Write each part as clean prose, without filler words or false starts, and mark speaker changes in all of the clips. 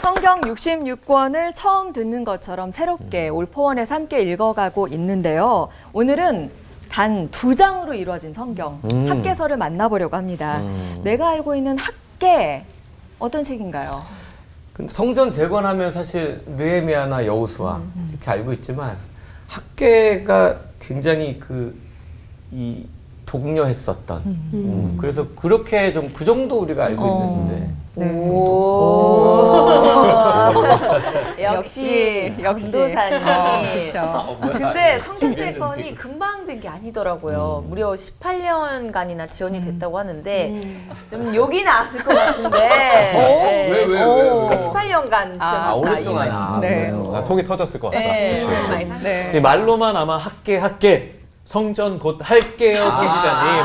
Speaker 1: 성경 66권을 처음 듣는 것처럼 새롭게 올포원에서 함께 읽어가고 있는데요. 오늘은 단 2장으로 이루어진 성경, 학개서를 만나보려고 합니다. 내가 알고 있는 학개, 어떤 책인가요?
Speaker 2: 근데 성전 재건하면 사실 느헤미야나 여호수아 이렇게 알고 있지만 학개가 굉장히 이 독려했었던 그래서 그렇게 좀 그 정도 우리가 알고 있는데
Speaker 1: 역시
Speaker 3: 전도사님.
Speaker 1: 그렇죠.
Speaker 3: 근데 성전 재건이 금방 된 게 아니더라고요. 무려 18년간이나 지연이 됐다고 하는데 좀 욕이 나왔을 것 같은데.
Speaker 2: 왜?
Speaker 3: 18년간 지연했다.
Speaker 2: 오랫동안.
Speaker 1: 네.
Speaker 4: 속이 터졌을 것 같다.
Speaker 3: 네.
Speaker 1: 네.
Speaker 4: 이 말로만 아마 학계 성전 곧 할게요 성기자님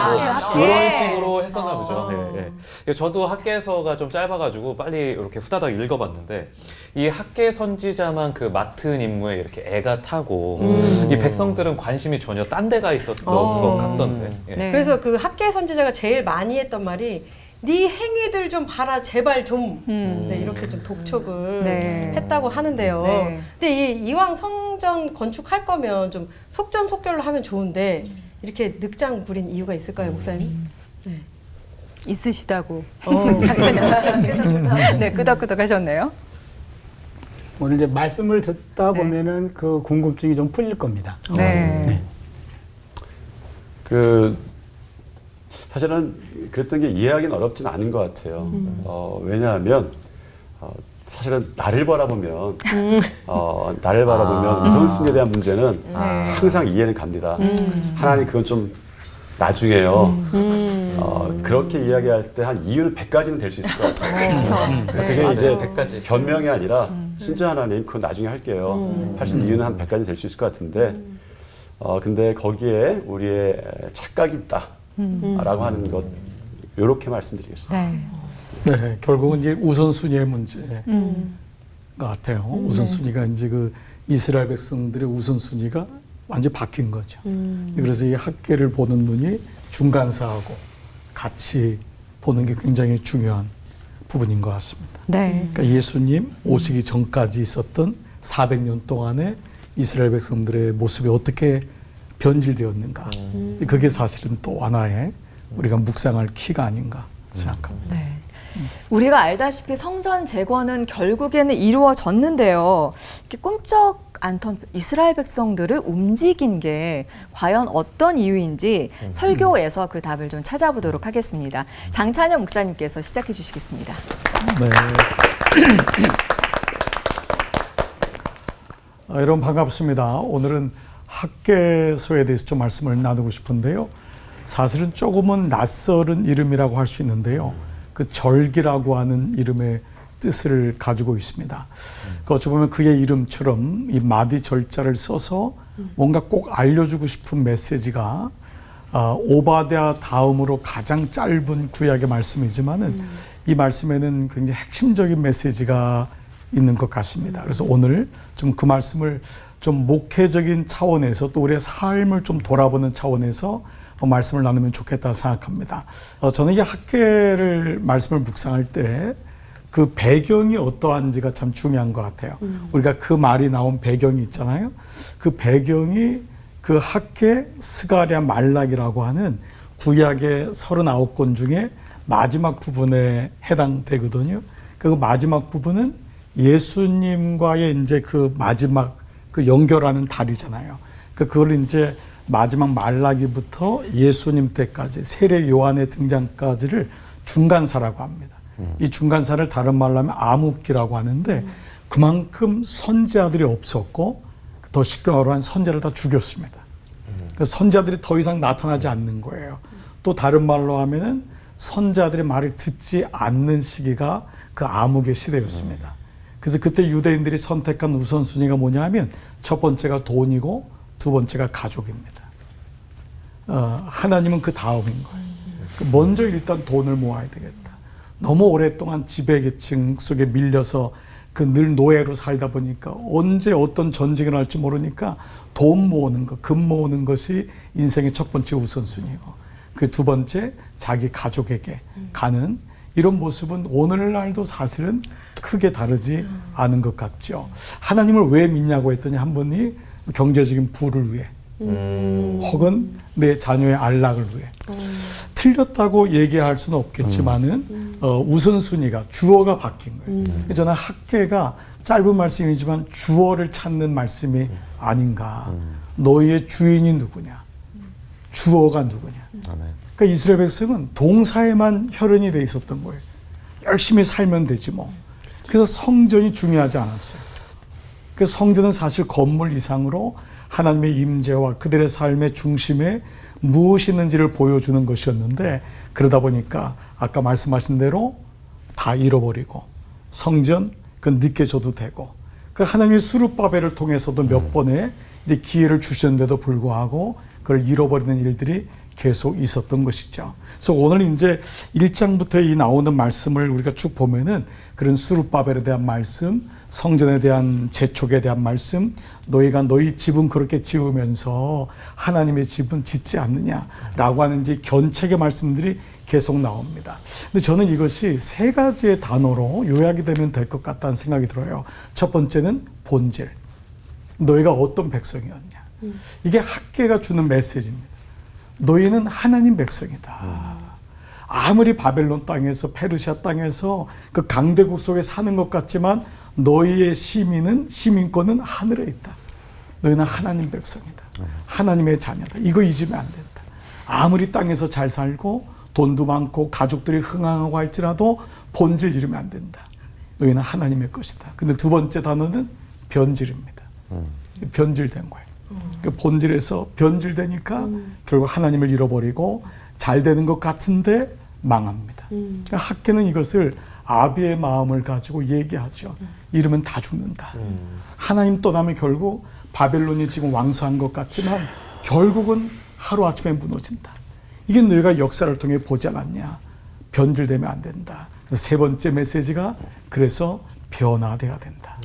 Speaker 4: 뭐 이런 식으로 했었나 보죠. 네, 네. 저도 학계서가 좀 짧아가지고 빨리 이렇게 후다닥 읽어봤는데 이 학계 선지자만 그 맡은 임무에 이렇게 애가 타고 이 백성들은 관심이 전혀 딴 데가 있었던 것 같던데. 예.
Speaker 1: 네.
Speaker 5: 그래서 그 학계 선지자가 제일 많이 했던 말이 네 행위들 좀 봐라 제발 좀 네, 이렇게 좀 독촉을
Speaker 1: 네.
Speaker 5: 했다고 하는데요.
Speaker 1: 네.
Speaker 5: 근데 이왕 성전 건축할 거면 좀 속전속결로 하면 좋은데 이렇게 늑장 부린 이유가 있을까요, 목사님? 네.
Speaker 1: 있으시다고.
Speaker 5: 어.
Speaker 1: 네, 끄덕끄덕 하셨네요.
Speaker 6: 오늘 이제 말씀을 듣다 보면은 그 궁금증이 좀 풀릴 겁니다.
Speaker 1: 네.
Speaker 7: 사실은 그랬던 게 이해하기는 어렵진 않은 것 같아요. 왜냐하면 사실은 나를 바라보면 우선순위에 대한 문제는 항상 이해는 갑니다. 하나님 그건 좀 나중에요. 그렇게 이야기할 때 한 이유는 100가지는 될 수 있을 것 같아요. 그게 이제
Speaker 2: 100가지.
Speaker 7: 변명이 아니라 진짜 하나님 그건 나중에 할게요. 할 수 있는 이유는 한 100가지 될 수 있을 것 같은데 근데 거기에 우리의 착각이 있다. 라고 하는 것, 이렇게 말씀드리겠습니다.
Speaker 1: 네.
Speaker 6: 네, 결국은 이제 우선순위의 문제 같아요. 우선순위가 이제 그 이스라엘 백성들의 우선순위가 완전히 바뀐 거죠. 그래서 이 학계를 보는 눈이 중간사하고 같이 보는 게 굉장히 중요한 부분인 것 같습니다.
Speaker 1: 네.
Speaker 6: 그러니까 예수님 오시기 전까지 있었던 400년 동안의 이스라엘 백성들의 모습이 어떻게 변질되었는가. 그게 사실은 또 하나의 우리가 묵상할 키가 아닌가 생각합니다.
Speaker 1: 네. 우리가 알다시피 성전 재건은 결국에는 이루어졌는데요. 이렇게 꿈쩍 않던 이스라엘 백성들을 움직인 게 과연 어떤 이유인지 설교에서 그 답을 좀 찾아보도록 하겠습니다. 장찬현 목사님께서 시작해 주시겠습니다.
Speaker 6: 네. 여러분 반갑습니다. 오늘은 학개서에 대해서 좀 말씀을 나누고 싶은데요. 사실은 조금은 낯설은 이름이라고 할 수 있는데요. 그 절기라고 하는 이름의 뜻을 가지고 있습니다. 어찌 보면 그의 이름처럼 이 마디 절자를 써서 뭔가 꼭 알려주고 싶은 메시지가 오바댜 다음으로 가장 짧은 구약의 말씀이지만은 이 말씀에는 굉장히 핵심적인 메시지가 있는 것 같습니다. 그래서 오늘 좀 그 말씀을 좀 목회적인 차원에서 또 우리의 삶을 좀 돌아보는 차원에서 말씀을 나누면 좋겠다 생각합니다. 저는 이 학개를 말씀을 묵상할 때 그 배경이 어떠한지가 참 중요한 것 같아요. 우리가 그 말이 나온 배경이 있잖아요. 그 배경이 그 학개, 스가랴, 말락이라고 하는 구약의 39권 중에 마지막 부분에 해당되거든요. 그 마지막 부분은 예수님과의 이제 그 마지막 그 연결하는 달이잖아요. 그걸 이제 마지막 말라기부터 예수님 때까지 세례 요한의 등장까지를 중간사라고 합니다. 이 중간사를 다른 말로 하면 암흑기라고 하는데 그만큼 선지자들이 없었고 더 쉽게 말하면 선지자를 다 죽였습니다. 그 선지자들이 더 이상 나타나지 않는 거예요. 또 다른 말로 하면은 선지자들의 말을 듣지 않는 시기가 그 암흑의 시대였습니다. 그래서 그때 유대인들이 선택한 우선순위가 뭐냐 하면 첫 번째가 돈이고 두 번째가 가족입니다. 하나님은 그 다음인 거예요. 먼저 일단 돈을 모아야 되겠다. 너무 오랫동안 지배계층 속에 밀려서 그 늘 노예로 살다 보니까 언제 어떤 전쟁이 날지 모르니까 돈 모으는 것, 금 모으는 것이 인생의 첫 번째 우선순위고 그 두 번째 자기 가족에게 가는 이런 모습은 오늘날도 사실은 크게 다르지 않은 것 같죠. 하나님을 왜 믿냐고 했더니 한 분이 경제적인 부를 위해 혹은 내 자녀의 안락을 위해 틀렸다고 얘기할 수는 없겠지만은 우선순위가 주어가 바뀐 거예요. 저는 학계가 짧은 말씀이지만 주어를 찾는 말씀이 아닌가. 너희의 주인이 누구냐? 주어가 누구냐? 그러니까 이스라엘 백성은 동사에만 혈연이 돼 있었던 거예요. 열심히 살면 되지 뭐. 그래서 성전이 중요하지 않았어요. 그 성전은 사실 건물 이상으로 하나님의 임재와 그들의 삶의 중심에 무엇이 있는지를 보여주는 것이었는데, 그러다 보니까 아까 말씀하신 대로 다 잃어버리고 성전 그건 늦게 줘도 되고, 그 하나님의 수룹바벨을 통해서도 몇 번의 이제 기회를 주셨는데도 불구하고 그걸 잃어버리는 일들이 계속 있었던 것이죠. 그래서 오늘 이제 1장부터 이 나오는 말씀을 우리가 쭉 보면은 그런 수룹바벨에 대한 말씀, 성전에 대한 재촉에 대한 말씀, 너희가 너희 집은 그렇게 지으면서 하나님의 집은 짓지 않느냐라고 하는 이제 견책의 말씀들이 계속 나옵니다. 근데 저는 이것이 세 가지의 단어로 요약이 되면 될 것 같다는 생각이 들어요. 첫 번째는 본질. 너희가 어떤 백성이었냐. 이게 학계가 주는 메시지입니다. 너희는 하나님 백성이다. 아무리 바벨론 땅에서 페르시아 땅에서 그 강대국 속에 사는 것 같지만 너희의 시민권은 하늘에 있다. 너희는 하나님 백성이다. 하나님의 자녀다. 이거 잊으면 안 된다. 아무리 땅에서 잘 살고 돈도 많고 가족들이 흥황하고 할지라도 본질 잃으면 안 된다. 너희는 하나님의 것이다. 근데 두 번째 단어는 변질입니다. 변질된 거예요. 그 본질에서 변질되니까 결국 하나님을 잃어버리고 잘 되는 것 같은데 망합니다. 그러니까 학계는 이것을 아비의 마음을 가지고 얘기하죠. 이러면 다 죽는다. 하나님 떠나면 결국 바벨론이 지금 왕성한 것 같지만 결국은 하루아침에 무너진다. 이게 너희가 역사를 통해 보지 않았냐. 변질되면 안 된다. 그래서 세 번째 메시지가 그래서 변화돼야 된다.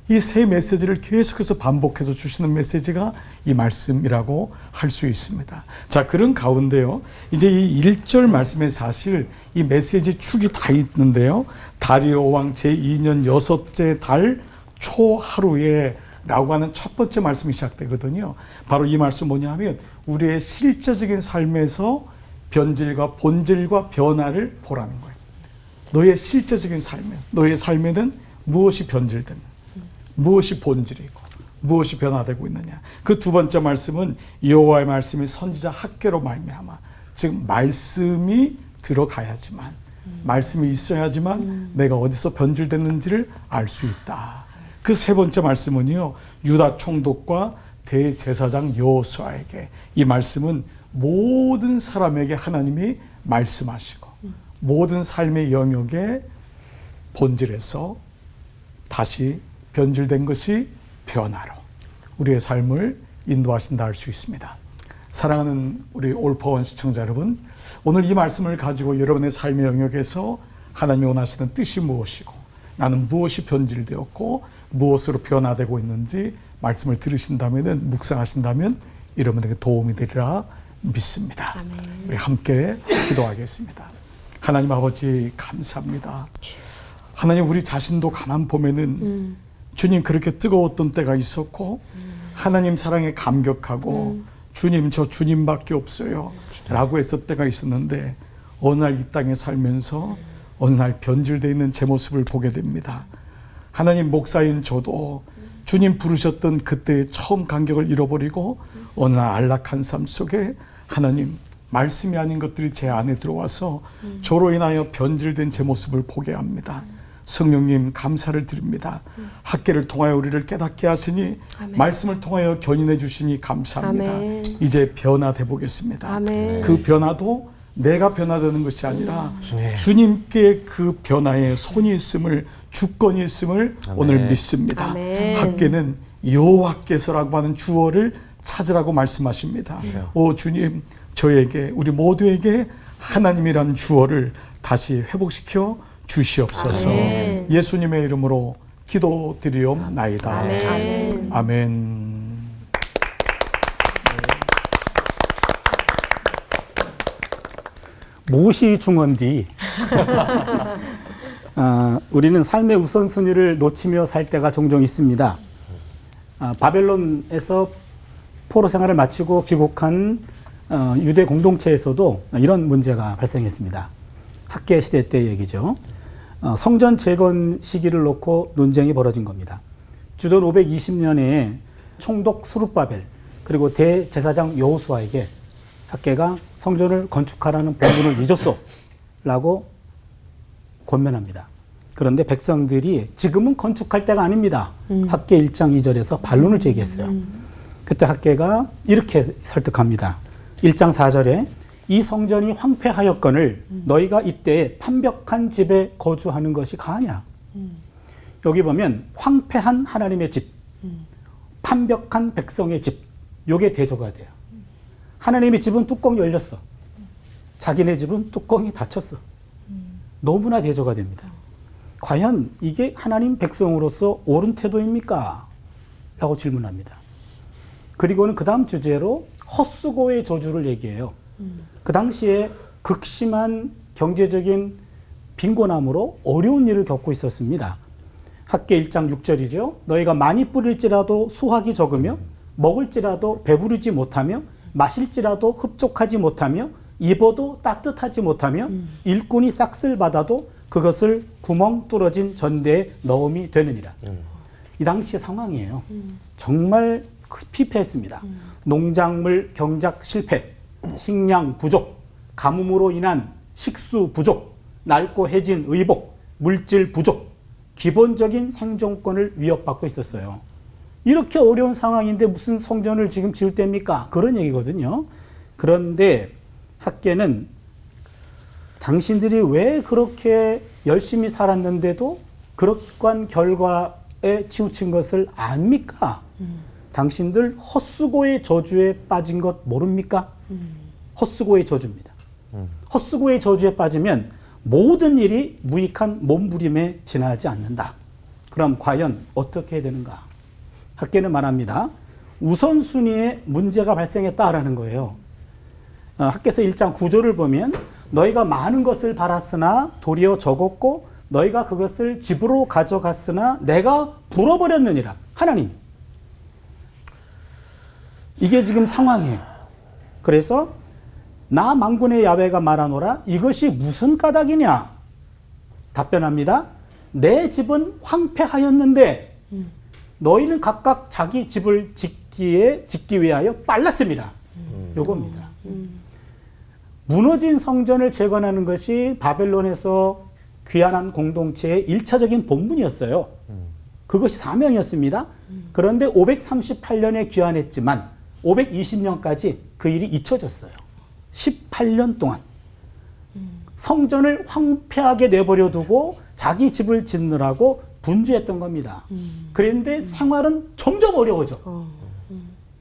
Speaker 6: 이 세 메시지를 계속해서 반복해서 주시는 메시지가 이 말씀이라고 할 수 있습니다. 자, 그런 가운데요. 이제 이 1절 말씀에 사실 이 메시지 축이 다 있는데요. 다리오 왕 제2년 6째 달 초하루에 라고 하는 첫 번째 말씀이 시작되거든요. 바로 이 말씀 뭐냐면 우리의 실제적인 삶에서 변질과 본질과 변화를 보라는 거예요. 너의 실제적인 삶에, 너의 삶에는 무엇이 변질되는, 무엇이 본질이고 무엇이 변화되고 있느냐. 그 두 번째 말씀은 여호와의 말씀이 선지자 학계로 말미암아, 즉 말씀이 들어가야지만, 말씀이 있어야지만 내가 어디서 변질됐는지를 알 수 있다. 그 세 번째 말씀은요, 유다 총독과 대제사장 여호수아에게, 이 말씀은 모든 사람에게 하나님이 말씀하시고 모든 삶의 영역의 본질에서 다시 변질된 것이 변화로 우리의 삶을 인도하신다 할 수 있습니다. 사랑하는 우리 올파원 시청자 여러분, 오늘 이 말씀을 가지고 여러분의 삶의 영역에서 하나님이 원하시는 뜻이 무엇이고 나는 무엇이 변질되었고 무엇으로 변화되고 있는지 말씀을 들으신다면, 묵상하신다면 여러분에게 도움이 되리라 믿습니다.
Speaker 5: 아멘.
Speaker 6: 우리 함께 기도하겠습니다. 하나님 아버지 감사합니다. 하나님, 우리 자신도 가만 보면은 주님 그렇게 뜨거웠던 때가 있었고 하나님 사랑에 감격하고 주님 저 주님밖에 없어요 라고 했을 때가 있었는데 어느 날 이 땅에 살면서 어느 날 변질되어 있는 제 모습을 보게 됩니다. 하나님, 목사인 저도 주님 부르셨던 그때의 처음 감격을 잃어버리고 어느 날 안락한 삶 속에 하나님 말씀이 아닌 것들이 제 안에 들어와서 저로 인하여 변질된 제 모습을 보게 합니다. 성령님 감사를 드립니다. 학계를 통하여 우리를 깨닫게 하시니
Speaker 5: 아멘.
Speaker 6: 말씀을 통하여 견인해 주시니 감사합니다.
Speaker 5: 아멘.
Speaker 6: 이제 변화돼 보겠습니다.
Speaker 5: 아멘.
Speaker 6: 그 변화도 내가 변화되는 것이 아니라 주님께 그 변화에 손이 있음을, 주권이 있음을 오늘 믿습니다.
Speaker 5: 아멘.
Speaker 6: 학계는 여호와께서라고 하는 주어를 찾으라고 말씀하십니다. 오 주님, 저에게, 우리 모두에게 하나님이란 주어를 다시 회복시켜 주시옵소서.
Speaker 5: 아멘.
Speaker 6: 예수님의 이름으로 기도드리옵나이다.
Speaker 5: 아멘.
Speaker 6: 아멘.
Speaker 8: 못이 중헌디 우리는 삶의 우선순위를 놓치며 살 때가 종종 있습니다. 바벨론에서 포로 생활을 마치고 귀국한 유대 공동체에서도 이런 문제가 발생했습니다. 학계 시대 때 얘기죠. 성전 재건 시기를 놓고 논쟁이 벌어진 겁니다. 주전 520년에 총독 수룹바벨 그리고 대제사장 여호수아에게 학계가 성전을 건축하라는 본분을 잊었어 라고 권면합니다. 그런데 백성들이 지금은 건축할 때가 아닙니다. 학계 1장 2절에서 반론을 제기했어요. 그때 학계가 이렇게 설득합니다. 1장 4절에 이 성전이 황폐하였거늘 너희가 이때에 판벽한 집에 거주하는 것이 가하냐. 여기 보면 황폐한 하나님의 집, 판벽한 백성의 집, 요게 대조가 돼요. 하나님의 집은 뚜껑이 열렸어. 자기네 집은 뚜껑이 닫혔어. 너무나 대조가 됩니다. 과연 이게 하나님 백성으로서 옳은 태도입니까? 라고 질문합니다. 그리고는 그 다음 주제로 헛수고의 저주를 얘기해요. 그 당시에 극심한 경제적인 빈곤함으로 어려운 일을 겪고 있었습니다. 학계 1장 6절이죠. 너희가 많이 뿌릴지라도 수확이 적으며 먹을지라도 배부르지 못하며 마실지라도 흡족하지 못하며 입어도 따뜻하지 못하며 일꾼이 싹쓸 받아도 그것을 구멍 뚫어진 전대에 넣음이 되느니라. 이 당시의 상황이에요. 정말 피폐했습니다. 농작물 경작 실패, 식량 부족, 가뭄으로 인한 식수 부족, 낡고 해진 의복, 물질 부족, 기본적인 생존권을 위협받고 있었어요. 이렇게 어려운 상황인데 무슨 성전을 지금 지을 때입니까? 그런 얘기거든요. 그런데 학계는 당신들이 왜 그렇게 열심히 살았는데도 그러한 결과에 치우친 것을 압니까? 당신들 헛수고의 저주에 빠진 것 모릅니까? 헛수고의 저주입니다. 헛수고의 저주에 빠지면 모든 일이 무익한 몸부림에 지나지 않는다. 그럼 과연 어떻게 해야 되는가? 학계는 말합니다. 우선순위에 문제가 발생했다라는 거예요. 학계서 1장 9절을 보면 너희가 많은 것을 바랐으나 도리어 적었고 너희가 그것을 집으로 가져갔으나 내가 불어버렸느니라. 하나님. 이게 지금 상황이에요. 그래서 나 만군의 야훼가 말하노라 이것이 무슨 까닭이냐? 답변합니다. 내 집은 황폐하였는데 너희는 각각 자기 집을 짓기 위하여 빨랐습니다. 요겁니다. 무너진 성전을 재건하는 것이 바벨론에서 귀환한 공동체의 1차적인 본분이었어요. 그것이 사명이었습니다. 그런데 538년에 귀환했지만 520년까지 그 일이 잊혀졌어요. 18년 동안 성전을 황폐하게 내버려 두고 자기 집을 짓느라고 분주했던 겁니다. 그런데 생활은 점점 어려워져.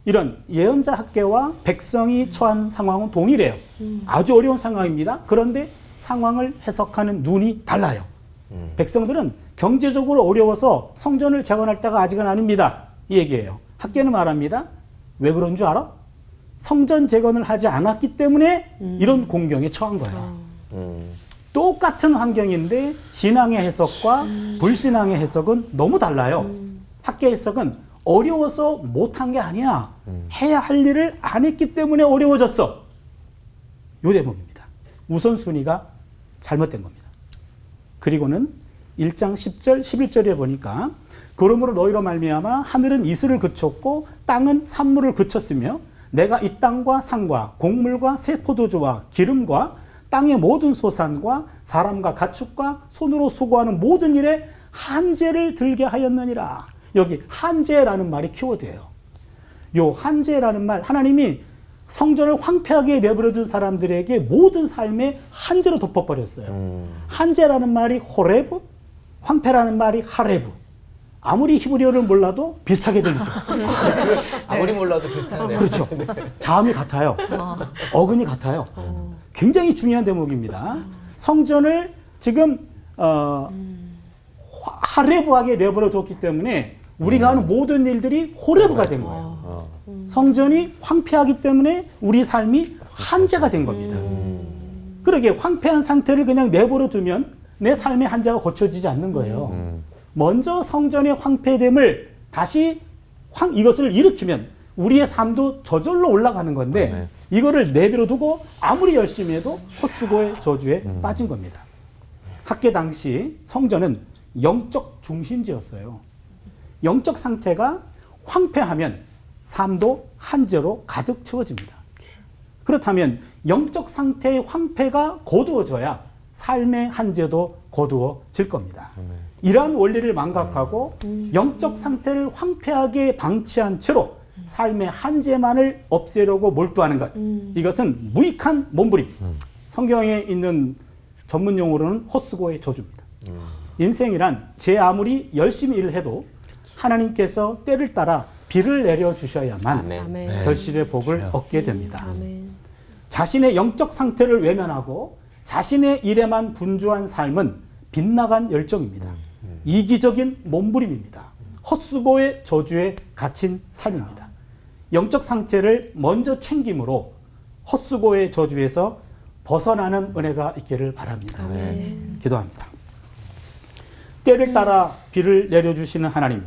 Speaker 8: 이런 예언자 학계와 백성이 처한 상황은 동일해요. 아주 어려운 상황입니다. 그런데 상황을 해석하는 눈이 달라요. 백성들은 경제적으로 어려워서 성전을 재건할 때가 아직은 아닙니다. 이 얘기예요. 학계는 말합니다. 왜 그런 줄 알아? 성전 재건을 하지 않았기 때문에 이런 공경에 처한 거예요. 똑같은 환경인데 신앙의 해석과 불신앙의 해석은 너무 달라요. 학계 해석은 어려워서 못한 게 아니야. 해야 할 일을 안 했기 때문에 어려워졌어. 요 대목입니다. 우선순위가 잘못된 겁니다. 그리고는 1장 10절, 11절에 보니까 그러므로 너희로 말미암아 하늘은 이슬을 그쳤고 땅은 산물을 그쳤으며 내가 이 땅과 산과 곡물과 새 포도주와 기름과 땅의 모든 소산과 사람과 가축과 손으로 수고하는 모든 일에 한제를 들게 하였느니라. 여기 한제라는 말이 키워드예요. 요 한제라는 말, 하나님이 성전을 황폐하게 내버려둔 사람들에게 모든 삶의 한제로 덮어버렸어요. 한제라는 말이 호레브, 황폐라는 말이 하레브. 아무리 히브리어를 몰라도 비슷하게 들리죠.
Speaker 2: 아무리 몰라도 비슷하네요.
Speaker 8: 그렇죠. 자음이 같아요. 어근이 같아요. 굉장히 중요한 대목입니다. 성전을 지금 하레브하게 내버려 뒀기 때문에 우리가 하는 모든 일들이 호레브가 된 거예요. 성전이 황폐하기 때문에 우리 삶이 한제가 된 겁니다. 그러게 황폐한 상태를 그냥 내버려 두면 내 삶의 한자가 고쳐지지 않는 거예요. 먼저 성전의 황폐됨을 다시 이것을 일으키면 우리의 삶도 저절로 올라가는 건데 이거를 내버려 두고 아무리 열심히 해도 헛수고의 저주에 빠진 겁니다. 학계 당시 성전은 영적 중심지였어요. 영적 상태가 황폐하면 삶도 한재로 가득 채워집니다. 그렇다면 영적 상태의 황폐가 거두어져야 삶의 한재도 거두어질 겁니다. 이러한 원리를 망각하고 영적 상태를 황폐하게 방치한 채로 삶의 한재만을 없애려고 몰두하는 것, 이것은 무익한 몸부림. 성경에 있는 전문 용어로는 헛수고의 저주입니다. 인생이란 제 아무리 열심히 일을 해도 하나님께서 때를 따라 비를 내려주셔야만
Speaker 5: 아멘.
Speaker 8: 결실의 복을 얻게 됩니다.
Speaker 5: 아멘.
Speaker 8: 자신의 영적 상태를 외면하고 자신의 일에만 분주한 삶은 빗나간 열정입니다. 이기적인 몸부림입니다. 헛수고의 저주에 갇힌 삶입니다. 영적 상태를 먼저 챙김으로 헛수고의 저주에서 벗어나는 은혜가 있기를 바랍니다. 기도합니다. 때를 따라 비를 내려주시는 하나님,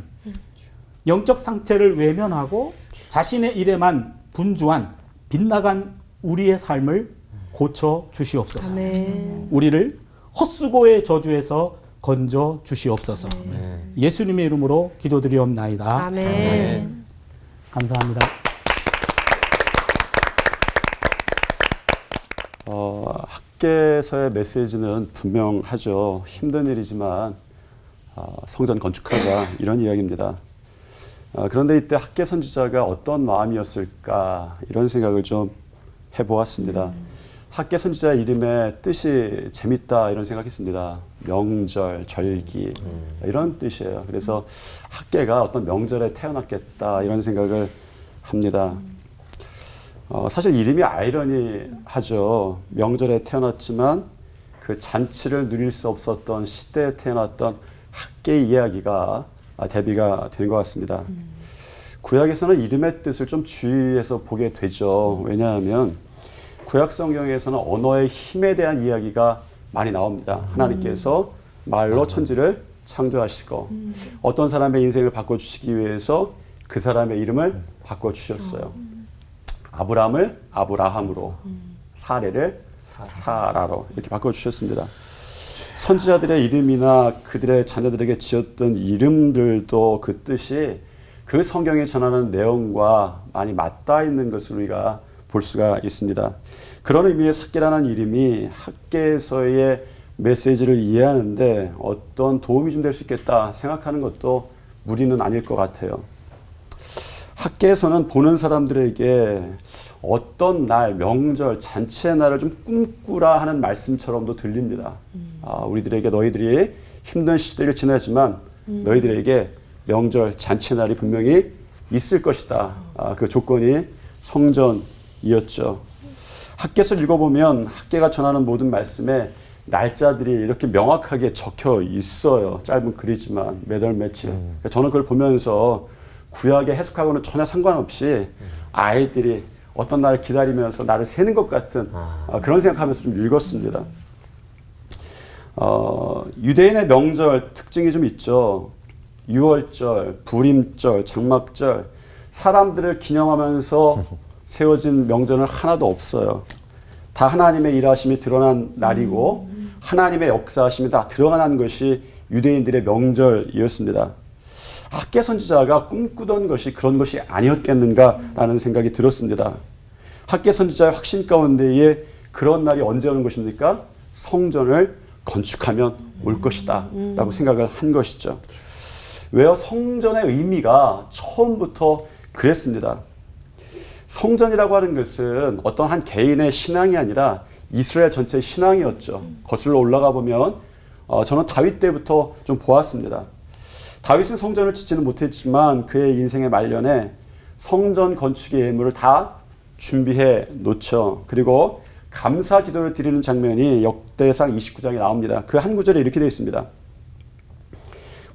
Speaker 8: 영적 상태를 외면하고 자신의 일에만 분주한 빗나간 우리의 삶을 고쳐 주시옵소서.
Speaker 5: 아멘.
Speaker 8: 우리를 헛수고의 저주에서 건져 주시옵소서. 예수님의 이름으로 기도드리옵나이다.
Speaker 5: 아멘.
Speaker 8: 감사합니다.
Speaker 7: 학계에서의 메시지는 분명하죠. 힘든 일이지만 성전 건축하자 이런 이야기입니다. 그런데 이때 학계 선지자가 어떤 마음이었을까 이런 생각을 좀 해보았습니다. 학계 선지자의 이름의 뜻이 재밌다 이런 생각했습니다. 명절, 절기 이런 뜻이에요. 그래서 학계가 어떤 명절에 태어났겠다 이런 생각을 합니다. 사실 이름이 아이러니하죠. 명절에 태어났지만 그 잔치를 누릴 수 없었던 시대에 태어났던 학계의 이야기가 대비가 된 것 같습니다. 구약에서는 이름의 뜻을 좀 주의해서 보게 되죠. 왜냐하면 구약 성경에서는 언어의 힘에 대한 이야기가 많이 나옵니다. 하나님께서 말로 천지를 창조하시고 어떤 사람의 인생을 바꿔주시기 위해서 그 사람의 이름을 바꿔주셨어요. 아브람을 아브라함으로, 사레를 사라로 이렇게 바꿔주셨습니다. 선지자들의 이름이나 그들의 자녀들에게 지었던 이름들도 그 뜻이 그 성경에 전하는 내용과 많이 맞닿아 있는 것을 우리가 볼 수가 있습니다. 그런 의미의 학계라는 이름이 학계에서의 메시지를 이해하는데 어떤 도움이 좀 될 수 있겠다 생각하는 것도 무리는 아닐 것 같아요. 학계에서는 보는 사람들에게 어떤 날, 명절, 잔치의 날을 좀 꿈꾸라 하는 말씀처럼도 들립니다. 우리들에게 너희들이 힘든 시대를 지나지만 너희들에게 명절, 잔치의 날이 분명히 있을 것이다. 그 조건이 성전이었죠. 학계서를 읽어보면 학계가 전하는 모든 말씀에 날짜들이 이렇게 명확하게 적혀 있어요. 짧은 글이지만 몇 월 며칠. 저는 그걸 보면서 구약에 해석하고는 전혀 상관없이 아이들이 어떤 날을 기다리면서 나를 세는 것 같은 그런 생각하면서 좀 읽었습니다. 유대인의 명절 특징이 좀 있죠. 유월절, 부림절, 장막절 사람들을 기념하면서 세워진 명절은 하나도 없어요. 다 하나님의 일하심이 드러난 날이고 하나님의 역사하심이 다 드러난 것이 유대인들의 명절이었습니다. 학계 선지자가 꿈꾸던 것이 그런 것이 아니었겠는가라는 생각이 들었습니다. 학계 선지자의 확신 가운데에 그런 날이 언제 오는 것입니까? 성전을 건축하면 올 것이다 라고 생각을 한 것이죠. 왜요? 성전의 의미가 처음부터 그랬습니다. 성전이라고 하는 것은 어떤 한 개인의 신앙이 아니라 이스라엘 전체의 신앙이었죠. 거슬러 올라가 보면 저는 다윗 때부터 좀 보았습니다. 다윗은 성전을 짓지는 못했지만 그의 인생의 말년에 성전 건축의 예물을 다 준비해 놓죠. 그리고 감사 기도를 드리는 장면이 역대상 29장에 나옵니다. 그 한 구절에 이렇게 되어 있습니다.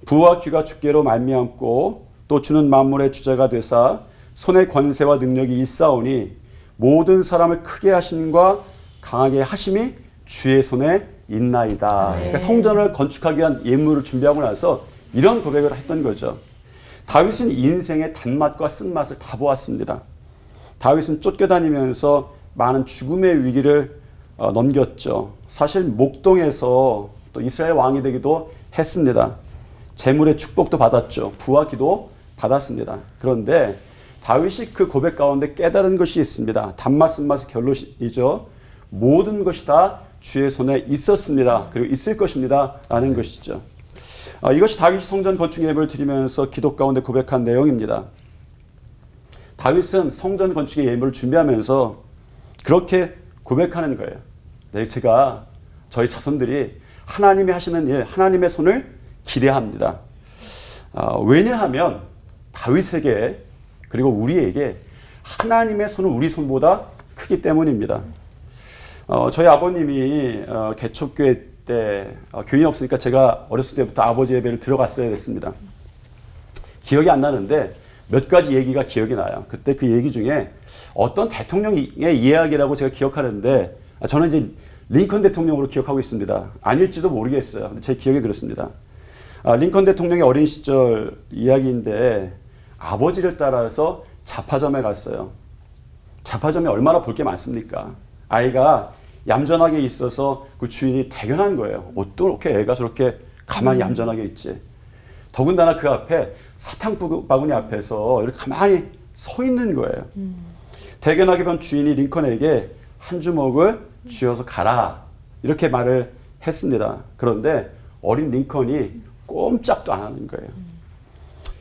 Speaker 7: 부와 귀가 주께로 말미암고 또 주는 만물의 주자가 되사 손의 권세와 능력이 있사오니 모든 사람을 크게 하심과 강하게 하심이 주의 손에 있나이다. 그러니까 성전을 건축하기 위한 예물을 준비하고 나서 이런 고백을 했던 거죠. 다윗은 인생의 단맛과 쓴맛을 다 보았습니다. 다윗은 쫓겨다니면서 많은 죽음의 위기를 넘겼죠. 사실 목동에서 또 이스라엘 왕이 되기도 했습니다. 재물의 축복도 받았죠. 부와 기도 받았습니다. 그런데 다윗이 그 고백 가운데 깨달은 것이 있습니다. 단맛 쓴맛의 결론이죠. 모든 것이 다 주의 손에 있었습니다. 그리고 있을 것입니다. 라는 것이죠. 이것이 다윗이 성전 건축 예배를 드리면서 기도 가운데 고백한 내용입니다. 다윗은 성전 건축의 예물을 준비하면서 그렇게 고백하는 거예요. 네, 제가 저희 자손들이 하나님이 하시는 일, 하나님의 손을 기대합니다. 왜냐하면 다윗에게 그리고 우리에게 하나님의 손은 우리 손보다 크기 때문입니다. 저희 아버님이 개척교회 때 교인이 없으니까 제가 어렸을 때부터 아버지 예배를 들어갔어야 됐습니다. 기억이 안 나는데 몇 가지 얘기가 기억이 나요. 그때 그 얘기 중에 어떤 대통령의 이야기라고 제가 기억하는데 저는 이제 링컨 대통령으로 기억하고 있습니다. 아닐지도 모르겠어요. 근데 제 기억이 그렇습니다. 링컨 대통령의 어린 시절 이야기인데 아버지를 따라서 잡화점에 갔어요. 잡화점에 얼마나 볼 게 많습니까? 아이가 얌전하게 있어서 그 주인이 대견한 거예요. 어떻게 애가 저렇게 가만히 얌전하게 있지? 더군다나 그 앞에 사탕 바구니 앞에서 이렇게 가만히 서 있는 거예요. 대견하게 본 주인이 링컨에게 한 주먹을 쥐어서 가라 이렇게 말을 했습니다. 그런데 어린 링컨이 꼼짝도 안 하는 거예요.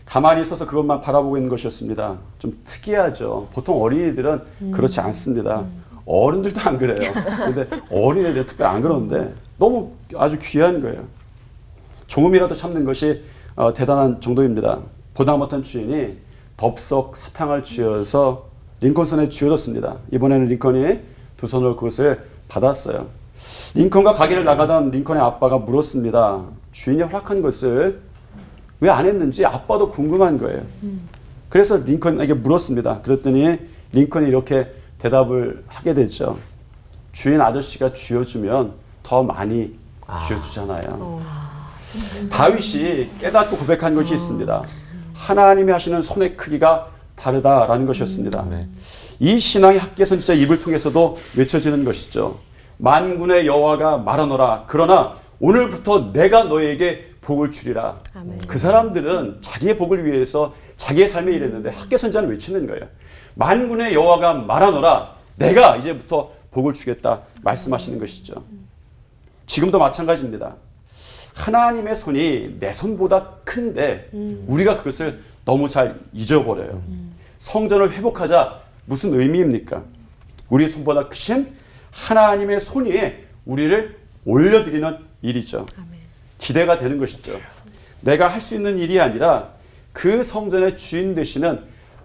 Speaker 7: 가만히 있어서 그것만 바라보고 있는 것이었습니다. 좀 특이하죠. 보통 어린이들은 그렇지 않습니다. 어른들도 안 그래요. 근데 어린애들은 특별히 안 그러는데 너무 아주 귀한 거예요. 조금이라도 참는 것이 대단한 정도입니다. 보다 못한 주인이 덥석 사탕을 쥐어서 링컨 손에 쥐어줬습니다. 이번에는 링컨이 두 손으로 그것을 받았어요. 링컨과 가게를 나가던 링컨의 아빠가 물었습니다. 주인이 허락한 것을 왜 안 했는지 아빠도 궁금한 거예요. 그래서 링컨에게 물었습니다. 그랬더니 링컨이 이렇게 대답을 하게 되죠. 주인 아저씨가 쥐어주면 더 많이 쥐어주잖아요. 다윗이 깨닫고 고백한 것이 있습니다. 하나님이 하시는 손의 크기가 다르다라는 것이었습니다. 이 신앙의 학계 선지자 입을 통해서도 외쳐지는 것이죠. 만군의 여호와가 말하노라. 그러나 오늘부터 내가 너에게 복을 주리라. 아멘. 그 사람들은 자기의 복을 위해서 자기의 삶에 일했는데 학계 선지자는 외치는 거예요. 만군의 여호와가 말하노라. 내가 이제부터 복을 주겠다 말씀하시는 것이죠. 지금도 마찬가지입니다. 하나님의 손이 내 손보다 큰데 우리가 그것을 너무 잘 잊어버려요. 성전을 회복하자 무슨 의미입니까? 우리 손보다 크신 하나님의 손 위에 우리를 올려드리는 일이죠. 기대가 되는 것이죠. 내가 할 수 있는 일이 아니라 그 성전의 주인 되시는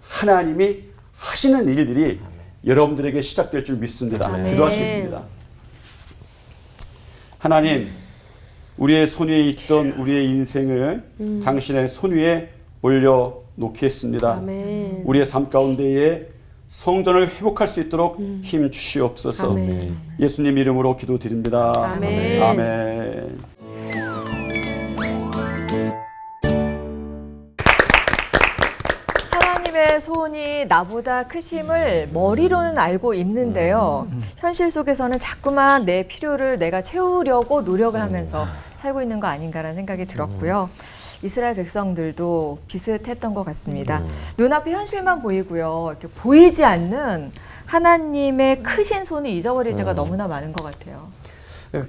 Speaker 7: 하나님이 하시는 일들이 여러분들에게 시작될 줄 믿습니다. 기도하시겠습니다. 하나님, 우리의 손 위에 있던 우리의 인생을 당신의 손 위에 올려놓겠습니다. 아멘. 우리의 삶 가운데에 성전을 회복할 수 있도록 힘 주시옵소서. 아멘. 예수님 이름으로 기도드립니다. 아멘. 아멘.
Speaker 1: 하나님의 손이 나보다 크심을 머리로는 알고 있는데요. 현실 속에서는 자꾸만 내 필요를 내가 채우려고 노력을 하면서 살고 있는 거 아닌가라는 생각이 들었고요. 이스라엘 백성들도 비슷했던 것 같습니다. 눈앞에 현실만 보이고요. 이렇게 보이지 않는 하나님의 크신 손을 잊어버릴 때가 너무나 많은 것 같아요.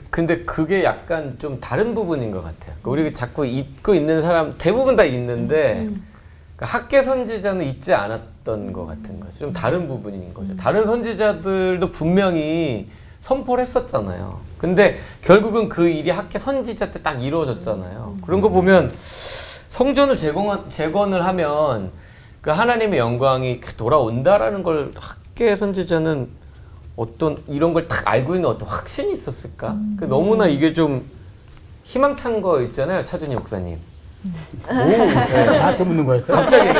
Speaker 2: 근데 그게 약간 좀 다른 부분인 것 같아요. 우리가 자꾸 잊고 있는 사람 대부분 다 있는데 학계 선지자는 잊지 않았던 것 같은 거죠. 좀 다른 부분인 거죠. 다른 선지자들도 분명히 선포를 했었잖아요. 근데 결국은 그 일이 학계 선지자 때 딱 이루어졌잖아요. 그런 거 보면 성전을 재건을 하면 그 하나님의 영광이 돌아온다라는 걸 학계 선지자는 어떤 이런 걸 딱 알고 있는 어떤 확신이 있었을까? 너무나 이게 좀 희망찬 거 있잖아요, 차준희 목사님.
Speaker 8: 오, 네. 나한테 묻는 거였어요?
Speaker 2: 갑자기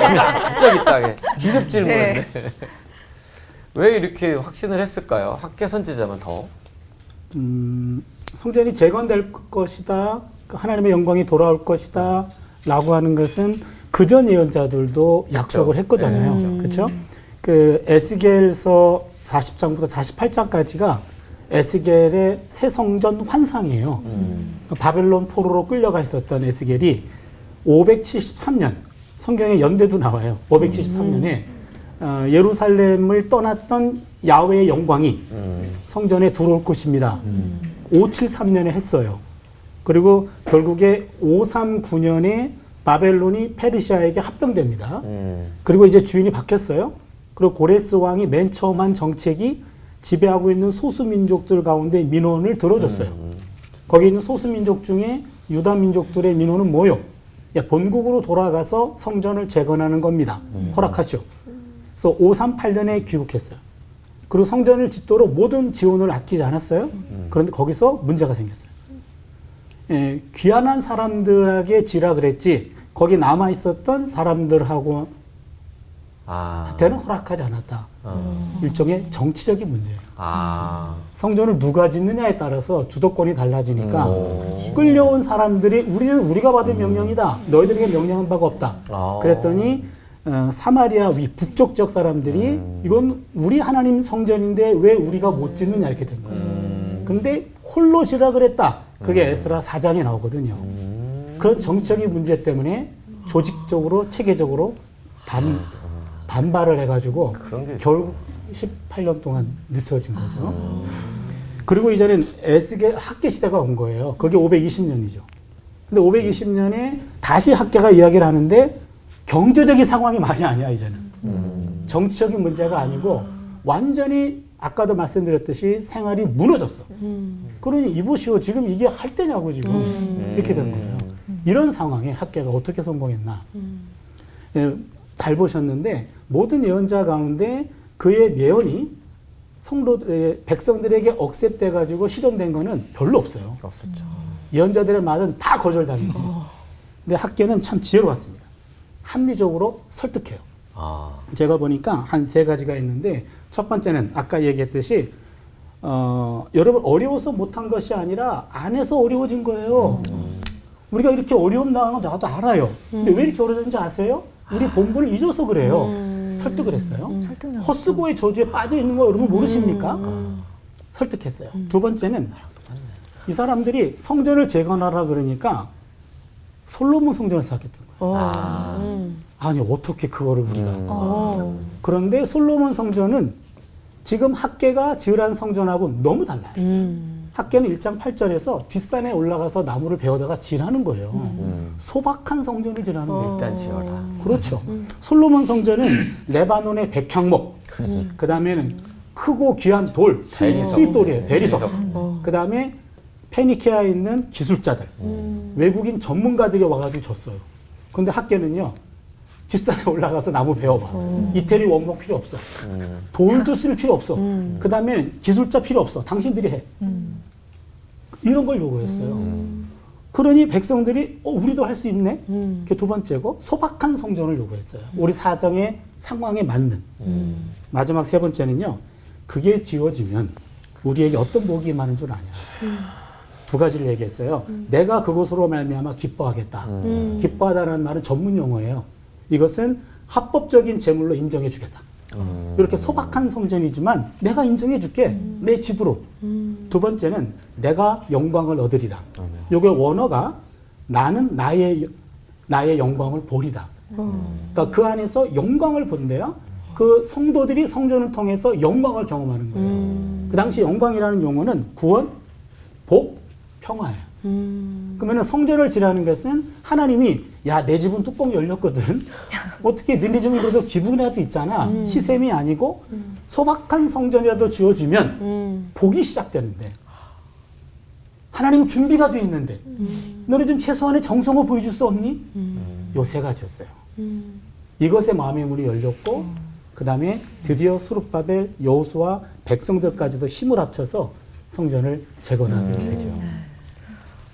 Speaker 2: 딱 기습 질문인데 왜 이렇게 확신을 했을까요? 학계 선지자만 더?
Speaker 8: 성전이 재건될 것이다, 하나님의 영광이 돌아올 것이다 라고 하는 것은 그전 예언자들도 약속을 했거든요. 그렇죠? 그 에스겔서 40장부터 48장까지가 에스겔의 새 성전 환상이에요. 바벨론 포로로 끌려가 있었던 에스겔이 573년, 성경에 연대도 나와요. 573년에 예루살렘을 떠났던 야훼의 영광이 성전에 들어올 것입니다. 573년에 했어요. 그리고 결국에 539년에 바벨론이 페르시아에게 합병됩니다. 그리고 이제 주인이 바뀌었어요. 그리고 고레스 왕이 맨 처음 한 정책이 지배하고 있는 소수민족들 가운데 민원을 들어줬어요. 거기 있는 소수민족 중에 유다민족들의 민원은 뭐요? 야, 본국으로 돌아가서 성전을 재건하는 겁니다. 허락하시오. 그래서 538년에 귀국했어요. 그리고 성전을 짓도록 모든 지원을 아끼지 않았어요. 그런데 거기서 문제가 생겼어요. 예, 귀환한 사람들에게 지라 그랬지 거기 남아 있었던 사람들하고 한테는 허락하지 않았다. 일종의 정치적인 문제예요. 성전을 누가 짓느냐에 따라서 주도권이 달라지니까 끌려온 사람들이 우리가 받은 명령이다. 너희들에게 명령한 바가 없다. 그랬더니 사마리아 위 북쪽 지역 사람들이 이건 우리 하나님 성전인데 왜 우리가 못 짓느냐 이렇게 된 거예요. 근데 홀로 지라 그랬다. 그게 에스라 4장에 나오거든요. 그런 정치적인 문제 때문에 조직적으로 체계적으로 반발을 해가지고 결국 18년 동안 늦춰진 거죠. 그리고 이제는 에스겔 학계 시대가 온 거예요. 그게 520년이죠. 근데 520년에 다시 학계가 이야기를 하는데 경제적인 상황이 말이 아니야 이제는. 정치적인 문제가 아니고 완전히 아까도 말씀드렸듯이 생활이 무너졌어. 그러니 이보시오 지금 이게 할 때냐고 지금 이렇게 된 거예요. 이런 상황에 학계가 어떻게 성공했나. 예, 잘 보셨는데 모든 예언자 가운데 그의 예언이 백성들에게 억셉돼 가지고 실현된 거는 별로 없어요.
Speaker 2: 없었죠.
Speaker 8: 예언자들의 말은 다 거절당했지. 근데 학계는 참 지혜로웠습니다. 합리적으로 설득해요. 제가 보니까 한 3가지가 있는데 첫 번째는 아까 얘기했듯이 여러분 어려워서 못한 것이 아니라 안에서 어려워진 거예요. 우리가 이렇게 어려움 당한 건 나도 알아요. 근데 왜 이렇게 어려워졌는지 아세요? 우리 본분을 잊어서 그래요. 설득을 했어요. 헛수고의 저주에 빠져 있는 거 여러분 모르십니까? 설득했어요. 두 번째는 이 사람들이 성전을 재건하라 그러니까 솔로몬 성전을 생각했던 거예요. 아니 어떻게 그거를 우리가 그런데 솔로몬 성전은 지금 학계가 지으란 성전하고 너무 달라요. 학계는 1장 8절에서 뒷산에 올라가서 나무를 베어다가 지라는 거예요. 소박한 성전을 지라는 거예요.
Speaker 2: 일단 지어라.
Speaker 8: 그렇죠. 솔로몬 성전은 레바논의 백향목, 그 다음에는 크고 귀한 돌, 수입돌이에요. 대리석. 그 다음에 페니키아에 있는 기술자들, 외국인 전문가들이 와가지고 졌어요. 근데 학계는요, 뒷산에 올라가서 나무 베어봐. 이태리 원목 필요 없어. 돌도 쓸 필요 없어. 그 다음에 기술자 필요 없어. 당신들이 해. 이런 걸 요구했어요. 그러니 백성들이 우리도 할 수 있네. 그게 두 번째고 소박한 성전을 요구했어요. 우리 사정의 상황에 맞는. 마지막 세 번째는요. 그게 지어지면 우리에게 어떤 복이 많은 줄 아냐. 2가지를 얘기했어요. 내가 그것으로 말미암아 기뻐하겠다. 기뻐하다는 말은 전문 용어예요. 이것은 합법적인 제물로 인정해 주겠다. 이렇게 소박한 성전이지만 내가 인정해 줄게. 내 집으로. 두 번째는 내가 영광을 얻으리라. 요게 원어가 나는 나의 영광을 보리다. 그러니까 그 안에서 영광을 본대요. 그 성도들이 성전을 통해서 영광을 경험하는 거예요. 그 당시 영광이라는 용어는 구원, 복, 평화예요. 그러면 성전을 지라는 것은 하나님이 야, 내 집은 뚜껑이 열렸거든. 어떻게 너네 집은 그래도 기분이라도 있잖아. 시샘이 아니고 소박한 성전이라도 지어주면 복이 시작되는데 하나님 준비가 돼 있는데 너네 좀 최소한의 정성을 보여줄 수 없니? 요 3가지였어요. 이것에 마음의 문이 열렸고 그 다음에 드디어 수룹바벨, 여호수아, 백성들까지도 힘을 합쳐서 성전을 재건하게 되죠.